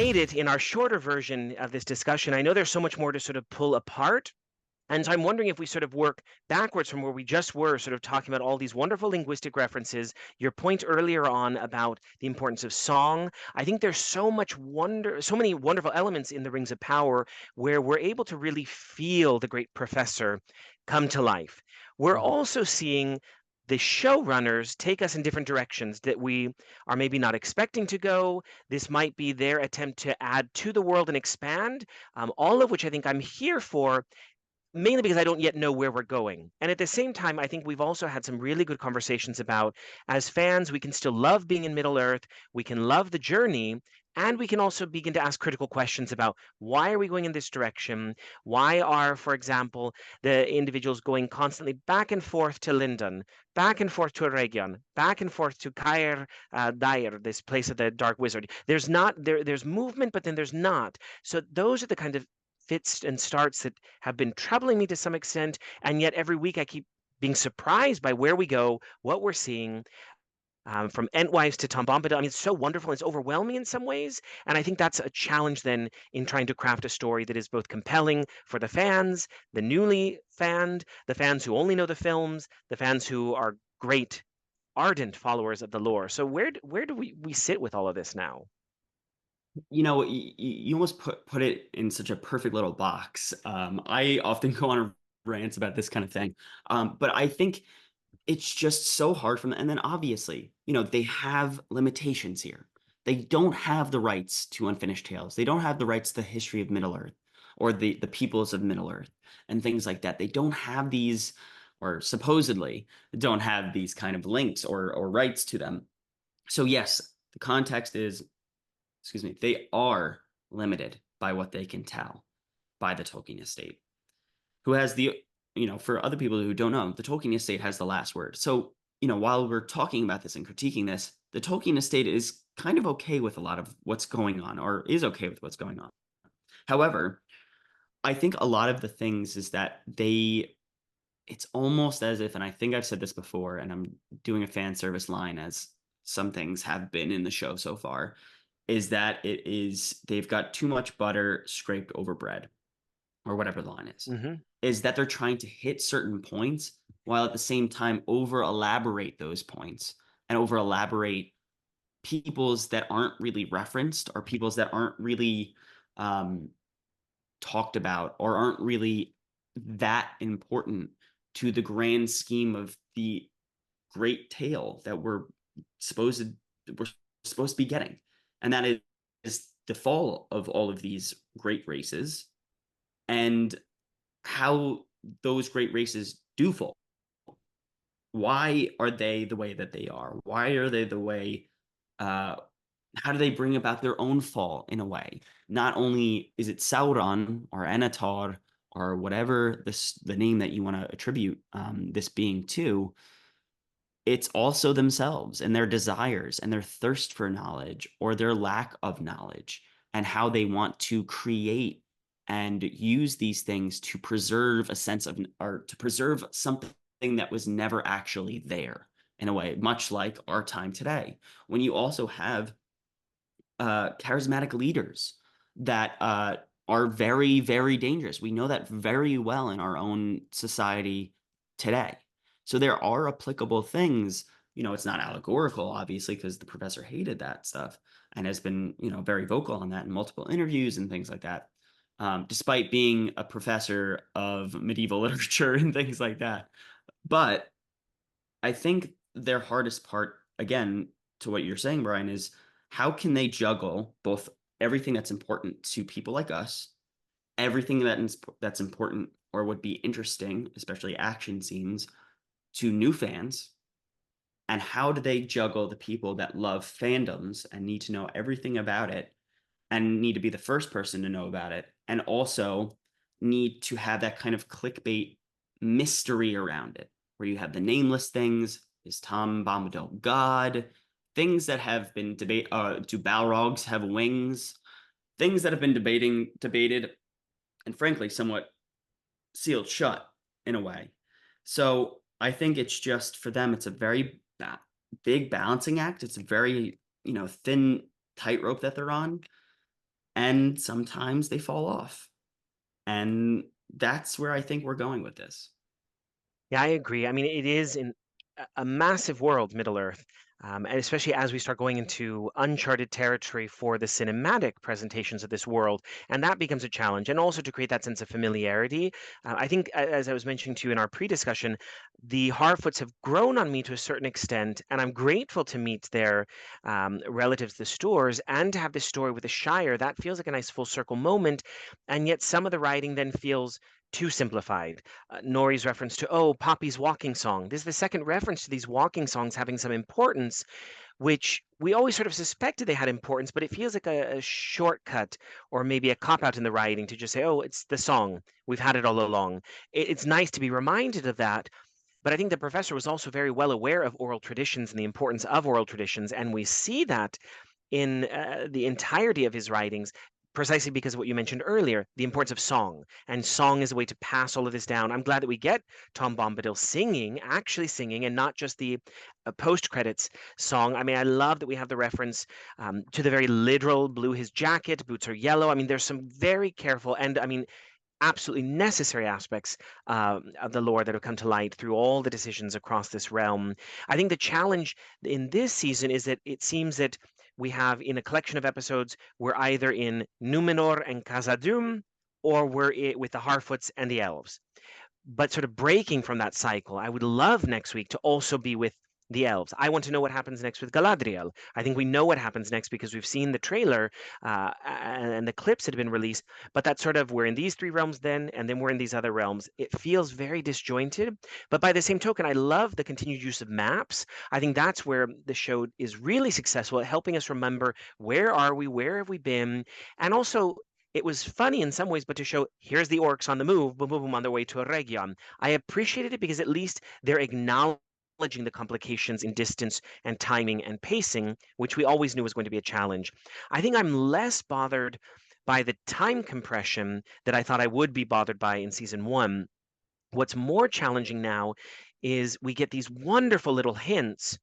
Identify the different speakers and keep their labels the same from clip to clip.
Speaker 1: made it in our shorter version of this discussion. I know there's so much more to sort of pull apart. And so I'm wondering if we sort of work backwards from where we just were, sort of talking about all these wonderful linguistic references. Your point earlier on about the importance of song. I think there's so many wonderful elements in the Rings of Power where we're able to really feel the great professor come to life. We're
Speaker 2: Mhm.
Speaker 1: also seeing the showrunners take us in different directions that we are maybe not expecting to go. This might be their attempt to add to the world and expand, all of which I think I'm here for, mainly because I don't yet know where we're going. And at the same time, I think we've also had some really good conversations about, as fans, we can still love being in Middle Earth, we can love the journey, and we can also begin to ask critical questions about why are we going in this direction? Why are, for example, the individuals going constantly back and forth to Lindon, back and forth to Eregion, back and forth to Caer Dai'r, this place of the Dark Wizard? There's movement, but then there's not. So those are the kind of fits and starts that have been troubling me to some extent, and yet every week I keep being surprised by where we go, what we're seeing, from Entwisle to Tom Bombadil. I mean, it's so wonderful. It's overwhelming in some ways, and I think that's a challenge then in trying to craft a story that is both compelling for the fans, the newly fanned, the fans who only know the films, the fans who are great, ardent followers of the lore. So where do we sit with all of this now?
Speaker 2: You almost put it in such a perfect little box. I often go on rants about this kind of thing, but I think it's just so hard for them. And then obviously, they have limitations here. They don't have the rights to Unfinished Tales. They don't have the rights to the history of Middle Earth or the peoples of Middle Earth and things like that. They don't have these, or supposedly don't have these kind of links or rights to them. So yes, the context is, excuse me, they are limited by what they can tell by the Tolkien estate, who has for other people who don't know, the Tolkien estate has the last word. So, while we're talking about this and critiquing this, the Tolkien estate is kind of okay with a lot of what's going on, or is okay with what's going on. However, I think a lot of the things is that it's almost as if, and I think I've said this before, and I'm doing a fan service line as some things have been in the show so far, is that they've got too much butter scraped over bread, or whatever the line
Speaker 1: Hmm.
Speaker 2: is that they're trying to hit certain points while at the same time over elaborate those points and over elaborate peoples that aren't really referenced or peoples that aren't really um, talked about or aren't really that important to the grand scheme of the great tale that supposed we're supposed to be getting. And that is the fall of all of these great races and how those great races do fall. Why are they the way that they are? Why are they the way? Uh, how do they bring about their own fall in a way? Not only is it Sauron or Anatar or whatever the name that you want to attribute this being to, it's also themselves and their desires and their thirst for knowledge or their lack of knowledge and how they want to create and use these things to preserve a sense of or to preserve something that was never actually there in a way, much like our time today. When you also have charismatic leaders that are very, very dangerous. We know that very well in our own society today. So there are applicable things. It's not allegorical, obviously, because the professor hated that stuff and has been, very vocal on that in multiple interviews and things like that. Despite being a professor of medieval literature and things like that. But I think their hardest part, again, to what you're saying, Brian, is how can they juggle both everything that's important to people like us, everything that's important or would be interesting, especially action scenes, to new fans, and how do they juggle the people that love fandoms and need to know everything about it and need to be the first person to know about it, and also need to have that kind of clickbait mystery around it, where you have the nameless things. Is Tom Bombadil God? Things that have been do Balrogs have wings? Things that have been debated, and frankly, somewhat sealed shut in a way. So I think it's just for them, it's a very big balancing act. It's a very, thin tightrope that they're on. and sometimes they fall off. And that's where I think we're going with this.
Speaker 1: Yeah, I agree. I mean, it is in a massive world, Middle Earth, and especially as we start going into uncharted territory for the cinematic presentations of this world, and that becomes a challenge. And also to create that sense of familiarity, I think, as I was mentioning to you in our pre-discussion, the Harfoots have grown on me to a certain extent, and I'm grateful to meet their relatives, the Stoors, and to have this story with the Shire. That feels like a nice full circle moment, and yet some of the writing then feels too simplified. Nori's reference to, oh, Poppy's walking song. This is the second reference to these walking songs having some importance, which we always sort of suspected they had importance, but it feels like a shortcut or maybe a cop out in the writing to just say, oh, it's the song. We've had it all along. It's nice to be reminded of that. But I think the professor was also very well aware of oral traditions and the importance of oral traditions. And we see that in the entirety of his writings, precisely because of what you mentioned earlier, the importance of song. And song is a way to pass all of this down. I'm glad that we get Tom Bombadil singing, actually singing, and not just the post credits song. I mean, I love that we have the reference to the very literal blue his jacket, boots are yellow. I mean, there's some very careful and, I mean, absolutely necessary aspects of the lore that have come to light through all the decisions across this realm. I think the challenge in this season is that it seems that we have in a collection of episodes, we're either in Numenor and Khazad-dûm, or with the Harfoots and the elves, but sort of breaking from that cycle. I would love next week to also be with the elves. I want to know what happens next with Galadriel. I think we know what happens next because we've seen the trailer and the clips that have been released. But that sort of we're in these three realms then, and then we're in these other realms. It feels very disjointed. But by the same token, I love the continued use of maps. I think that's where the show is really successful at helping us remember where are we, where have we been, and also it was funny in some ways, but to show here's the orcs on the move, boom, boom, boom, on their way to a region. I appreciated it because at least they're acknowledging the complications in distance and timing and pacing, which we always knew was going to be a challenge. I think I'm less bothered by the time compression that I thought I would be bothered by in season one. What's more challenging now is we get these wonderful little hints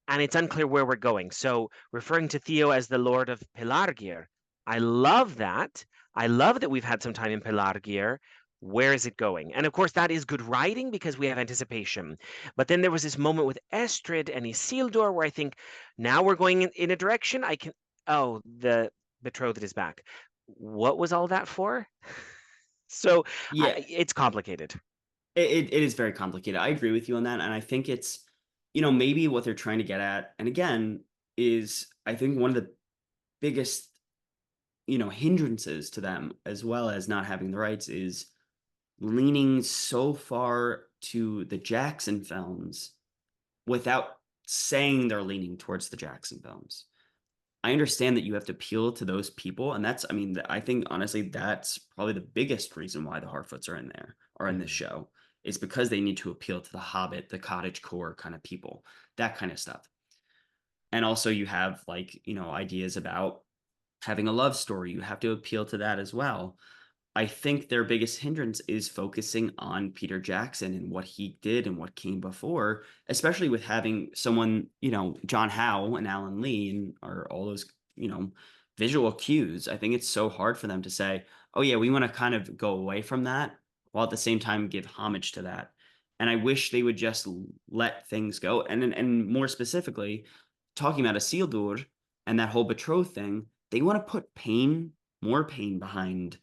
Speaker 1: and it's unclear where we're going. So referring to Theo as the Lord of Pelargir, I love that. I love that we've had some time in Pelargir. Where is it going? And of course, that is good writing because we have anticipation. But then there was this moment with Estrid and Isildur where I think now we're going in a direction I can. Oh, the betrothed is back. What was all that for? So
Speaker 2: Yeah,
Speaker 1: it's complicated.
Speaker 2: it is very complicated. I agree with you on that. And I think it's, maybe what they're trying to get at, and again, is I think one of the biggest, hindrances to them, as well as not having the rights, is leaning so far to the Jackson films without saying they're leaning towards the Jackson films. I understand that you have to appeal to those people, and that's, I mean, I think honestly that's probably the biggest reason why the Harfoots are in there or in this
Speaker 1: Mhm.
Speaker 2: show is because they need to appeal to the Hobbit, the cottage core kind of people, that kind of stuff. And also you have like, ideas about having a love story. You have to appeal to that as well. I think their biggest hindrance is focusing on Peter Jackson and what he did and what came before, especially with having someone, John Howe and Alan Lee and are all those, visual cues. I think it's so hard for them to say, oh yeah, we want to kind of go away from that while at the same time give homage to that. And I wish they would just let things go. And more specifically, talking about Isildur and that whole betrothed thing, they want to put more pain behind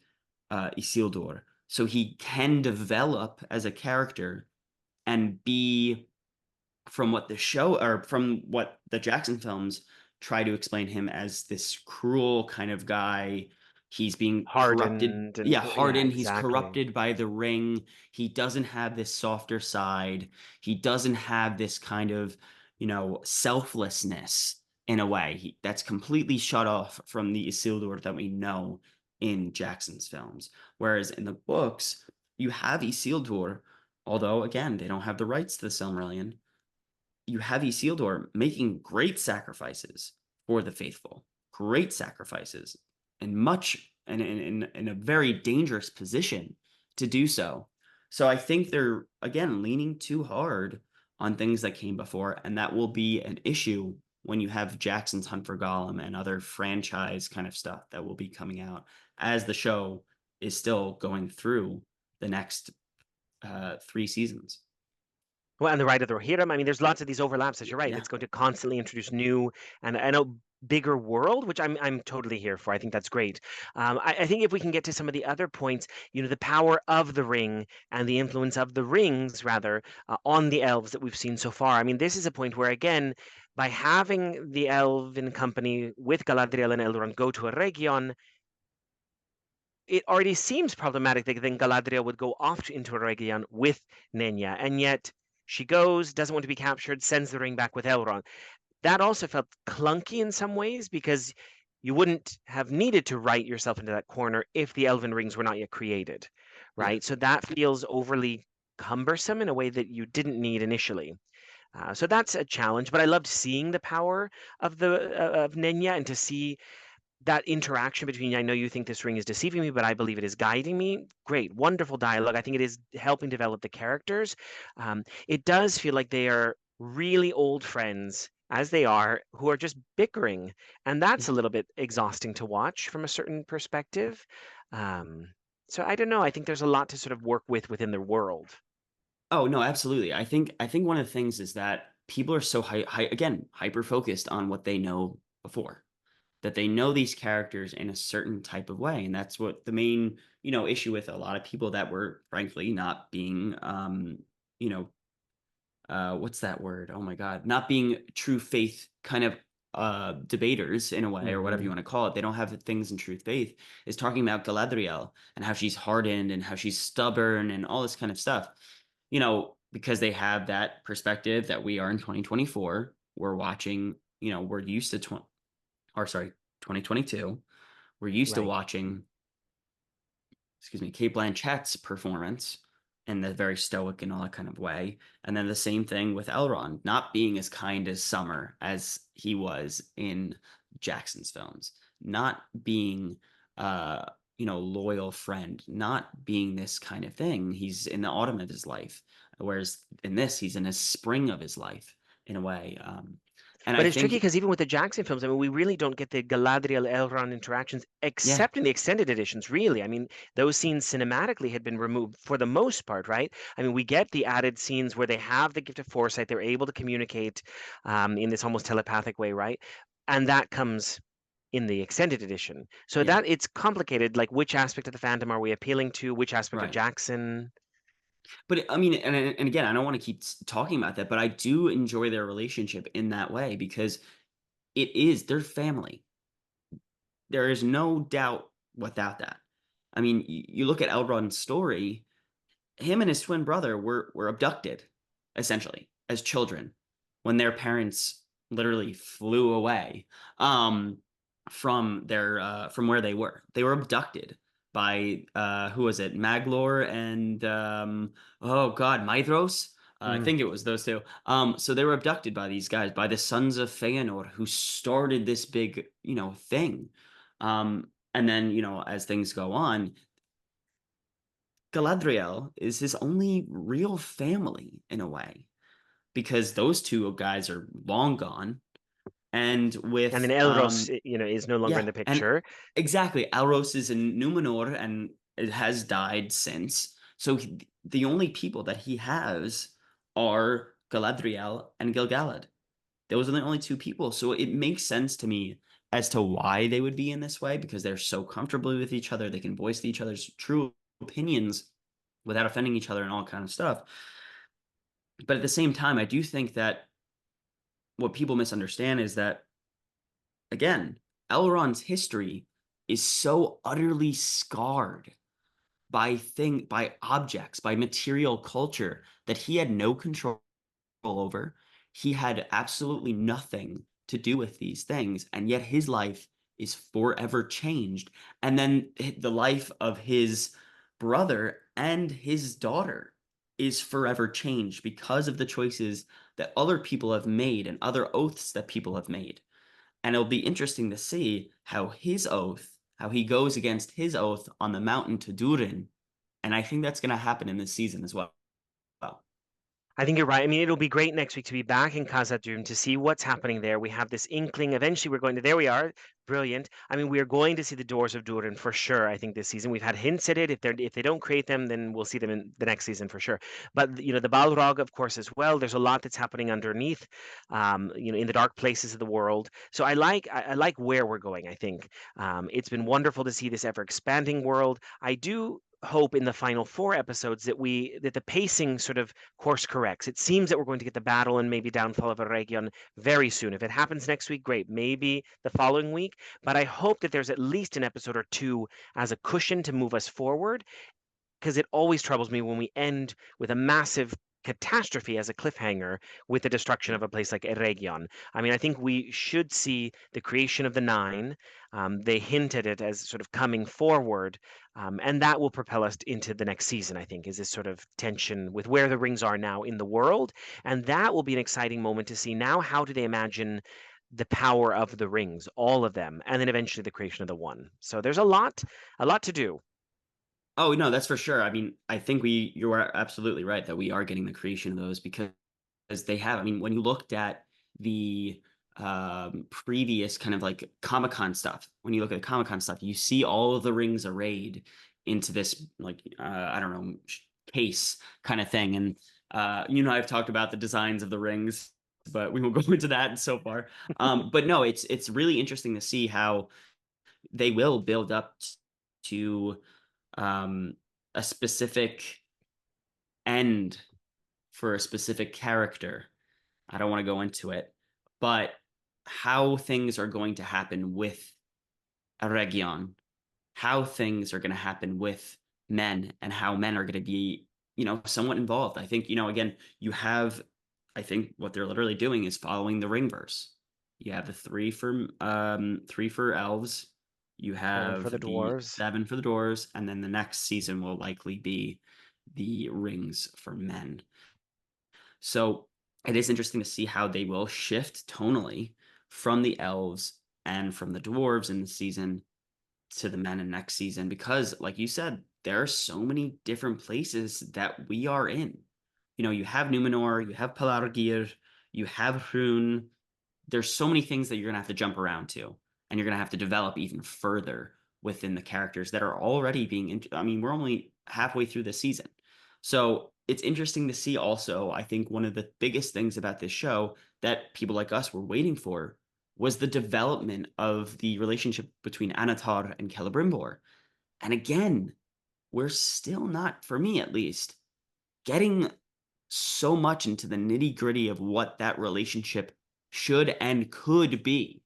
Speaker 2: Isildur, so he can develop as a character and be from what the show or from what the Jackson films try to explain him as this cruel kind of guy. He's being corrupted.
Speaker 1: Hardened and
Speaker 2: Yeah,
Speaker 1: yeah,
Speaker 2: hardened. He's
Speaker 1: exactly.
Speaker 2: corrupted by the ring. He doesn't have this softer side. He doesn't have this kind of, selflessness in a way. That's completely shut off from the Isildur that we know in Jackson's films. Whereas in the books, you have Isildur, although again, they don't have the rights to the Silmarillion. You have Isildur making great sacrifices for the faithful, great sacrifices, and much in a very dangerous position to do so. So I think they're again leaning too hard on things that came before, and that will be an issue when you have Jackson's Hunt for Gollum and other franchise kind of stuff that will be coming out as the show is still going through the next 3 seasons.
Speaker 1: Well, and the Ride of the Rohirrim. I mean, there's lots of these overlaps, as you're right.
Speaker 2: Yeah.
Speaker 1: It's going to constantly introduce new and a bigger world, which I'm totally here for. I think that's great. I think if we can get to some of the other points, the power of the ring and the influence of the rings, rather, on the elves that we've seen so far. I mean, this is a point where, again, by having the elven company with Galadriel and Elrond go to a region, it already seems problematic that then Galadriel would go off into Eregion with Nenya, and yet she goes, doesn't want to be captured, sends the ring back with Elrond. That also felt clunky in some ways because you wouldn't have needed to write yourself into that corner if the Elven rings were not yet created,
Speaker 2: Yeah.
Speaker 1: right? So that feels overly cumbersome in a way that you didn't need initially. So that's a challenge, but I loved seeing the power of the of Nenya and to see that interaction between I know you think this ring is deceiving me, but I believe it is guiding me. Great, wonderful dialogue. I think it is helping develop the characters. It does feel like they are really old friends, as they are, who are just bickering, and that's a
Speaker 2: Yeah.
Speaker 1: little bit exhausting to watch from a certain perspective. Um, so I don't know. I think there's a lot to sort of work with within the world.
Speaker 2: Oh, no, absolutely. I think one of the things is that people are so again, hyper focused on what they know before. That they know these characters in a certain type of way, and that's what the main, issue with a lot of people that were frankly not being you know, what's that word? Oh my God, not being true faith kind of debaters in a way, or whatever you
Speaker 1: Hmm.
Speaker 2: want to call it. They don't have things in true faith, is talking about Galadriel and how she's hardened and how she's stubborn and all this kind of stuff. Because they have that perspective that we are in 2024. We're watching, we're used to 2022. We're used to
Speaker 1: Right.
Speaker 2: watching, excuse me, Kate Blanchett's performance in the very stoic and all that kind of way. And then the same thing with Elrond, not being as kind as Summer as he was in Jackson's films, not being, loyal friend, not being this kind of thing. He's in the autumn of his life, whereas in this, he's in a spring of his life in a way. And
Speaker 1: But
Speaker 2: I
Speaker 1: it's tricky
Speaker 2: think,
Speaker 1: because even with the Jackson films, I mean, we really don't get the Galadriel Elrond interactions
Speaker 2: yeah,
Speaker 1: except in the extended editions, really. I mean, those scenes cinematically had been removed for the most part, right? I mean, we get the added scenes where they have the gift of foresight, they're able to communicate in this almost telepathic way, right? And that comes in the extended edition. So
Speaker 2: yeah,
Speaker 1: that it's complicated, like which aspect of the fandom are we appealing to, which aspect of
Speaker 2: right.
Speaker 1: Jackson?
Speaker 2: But I mean, and again, I don't want to keep talking about that, but I do enjoy their relationship in that way because they're family. There is no doubt without that. I mean, you look at Elrond's story, him and his twin brother were abducted, essentially, as children when their parents literally flew away um, from where they were. They were abducted by who was it? Maglor and oh God, Maedhros. I
Speaker 1: Mm.
Speaker 2: think it was those two. So they were abducted by these guys, by the sons of Feanor, who started this big, thing. And then, as things go on, Galadriel is his only real family in a way because those two guys are long gone. And
Speaker 1: And then
Speaker 2: with
Speaker 1: Elros, is no longer in
Speaker 2: yeah,
Speaker 1: the
Speaker 2: and
Speaker 1: picture.
Speaker 2: exactly, Alros is in Numenor and it has died since. So the only people that he has are Galadriel and Gilgalad. Those are the only two people. So it makes sense to me as to why they would be in this way because they're so comfortable with each other. They can voice each other's true opinions without offending each other and all kind of stuff. But at the same time, I do think that what people misunderstand is that, again, Elrond's history is so utterly scarred by objects, by material culture that he had no control over. He had absolutely nothing to do with these things, and yet his life is forever changed. And then the life of his brother and his daughter is forever changed because of the choices that other people have made and other oaths that people have made. And it'll be interesting to see how he goes against his oath on the mountain to Durin. And I think that's going to happen in this season as well.
Speaker 1: I think you're right. I mean, it'll be great next week to be back in Khazad-dûm to see what's happening there. We have this inkling. Eventually, we're going to. There we are. Brilliant. I mean, we are going to see the doors of Durin for sure. I think this season we've had hints at it. If they don't create them, then we'll see them in the next season for sure. But the Balrog, of course, as well. There's a lot that's happening underneath. In the dark places of the world. So I like where we're going. I think it's been wonderful to see this ever expanding world. I do hope in the final four episodes that the pacing sort of course corrects. It seems that we're going to get the battle and maybe downfall of a region very soon. If it happens next week, great. Maybe the following week. But I hope that there's at least an episode or two as a cushion to move us forward, because it always troubles me when we end with a massive catastrophe as a cliffhanger with the destruction of a place like Eregion. I mean, I think we should see the creation of the Nine. They hint at it as sort of coming forward, and that will propel us into the next season, I think, is this sort of tension with where the rings are now in the world. And that will be an exciting moment to see now how do they imagine the power of the rings, all of them, and then eventually the creation of the one. So there's a lot to do.
Speaker 2: Oh, no, that's for sure. I mean, I think you are absolutely right that we are getting the creation of those because they have. I mean, when you looked at the previous kind of like Comic-Con stuff, when you look at the Comic-Con stuff, you see all of the rings arrayed into this like I don't know case kind of thing. And I've talked about the designs of the rings, but we won't go into that so far. But no, it's really interesting to see how they will build up to a specific end for a specific character. I don't want to go into it, but how things are going to happen with a region, how things are going to happen with men, and how men are going to be, somewhat involved. I think, again, I think what they're literally doing is following the Ringverse. You have the three for elves. You
Speaker 1: Seven for the
Speaker 2: have the
Speaker 1: dwarves.
Speaker 2: seven for the dwarves, and then the next season will likely be the rings for men. So it is interesting to see how they will shift tonally from the elves and from the dwarves in the season to the men in next season because, like you said, there are so many different places that we are in. You have Numenor, you have Pelargir, you have Hrun. There's so many things that you're gonna have to jump around to, and you're gonna have to develop even further within the characters that are already I mean, we're only halfway through the season. So it's interesting to see also, I think one of the biggest things about this show that people like us were waiting for was the development of the relationship between Anatar and Celebrimbor. And again, we're still not, for me at least, getting so much into the nitty-gritty of what that relationship should and could be.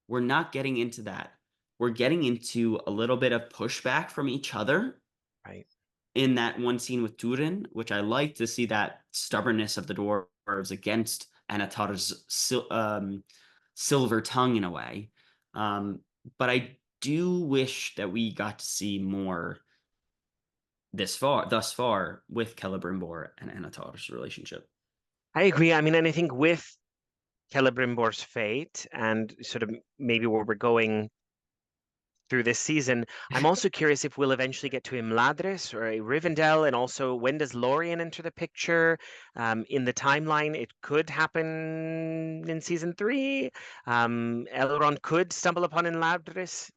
Speaker 2: We're not getting into that. We're getting into a little bit of pushback from each other
Speaker 1: Right.
Speaker 2: in that one scene with Durin, which I like to see that stubbornness of the dwarves against Anatar's silver tongue in a way. Um, but I do wish that we got to see more thus far, with Celebrimbor and Anatar's relationship.
Speaker 1: I agree. I mean, and I think with Celebrimbor's fate and sort of maybe where we're going through this season, I'm also curious if we'll eventually get to Imladris or a Rivendell, and also when does Lorien enter the picture? In the timeline, it could happen in season three. Elrond could stumble upon Imladris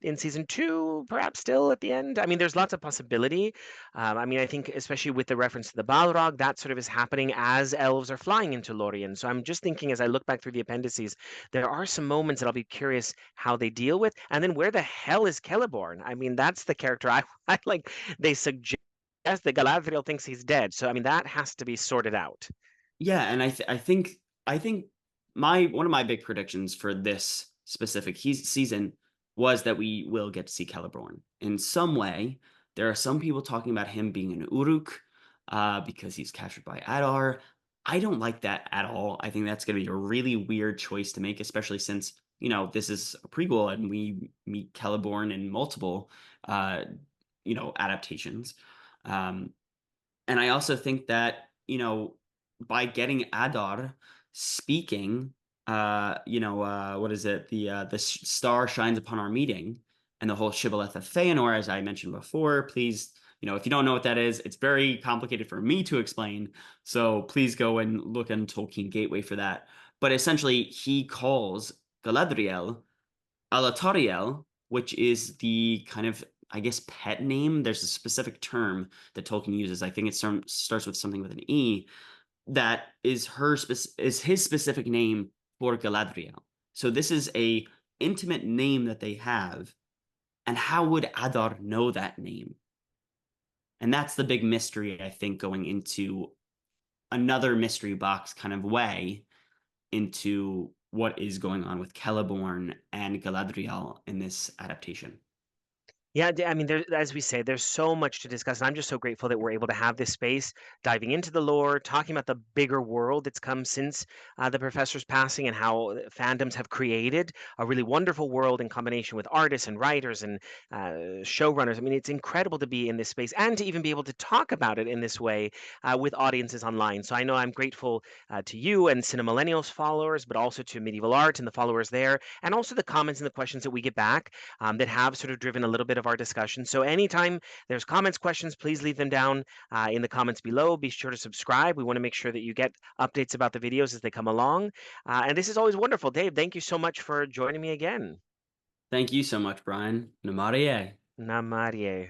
Speaker 1: in season two, perhaps still at the end. I mean, there's lots of possibility. I mean, I think especially with the reference to the Balrog, that sort of is happening as elves are flying into Lorien. So I'm just thinking as I look back through the appendices, there are some moments that I'll be curious how they deal with. And then where the hell is Celeborn? I mean, that's the character I like. They suggest that Galadriel thinks he's dead. So I mean, that has to be sorted out.
Speaker 2: Yeah, and I think my one of my big predictions for this specific season was that we will get to see Celeborn in some way. There are some people talking about him being an Uruk because he's captured by Adar. I don't like that at all. I think that's going to be a really weird choice to make, especially since this is a prequel and we meet Celeborn in multiple uh, adaptations. Um, and I also think that, by getting Adar speaking, what is it? Star shines upon our meeting and the whole shibboleth of Feanor, as I mentioned before. Please If you don't know what that is, it's very complicated for me to explain. So please go and look on Tolkien Gateway for that. But essentially, he calls Galadriel Alatoriel, which is the kind of, I guess, pet name. There's a specific term that Tolkien uses. I think it starts with something with an E. That is is his specific name for Galadriel. So this is a intimate name that they have. And how would Adar know that name? And that's the big mystery, I think, going into another mystery box kind of way into what is going on with Celeborn and Galadriel in this adaptation.
Speaker 1: Yeah, I mean, as we say, there's so much to discuss, and I'm just so grateful that we're able to have this space, diving into the lore, talking about the bigger world that's come since the professor's passing, and how fandoms have created a really wonderful world in combination with artists and writers and showrunners. I mean, it's incredible to be in this space and to even be able to talk about it in this way with audiences online. So I know I'm grateful to you and Cinemillennials followers, but also to Medieval Art and the followers there, and also the comments and the questions that we get back that have sort of driven a little bit of our discussion. So anytime there's comments, questions, please leave them down in the comments below. Be sure to subscribe. We want to make sure that you get updates about the videos as they come along. And this is always wonderful. Dave, thank you so much for joining me again.
Speaker 2: Thank you so much, Brian. Namarie.
Speaker 1: Namarie.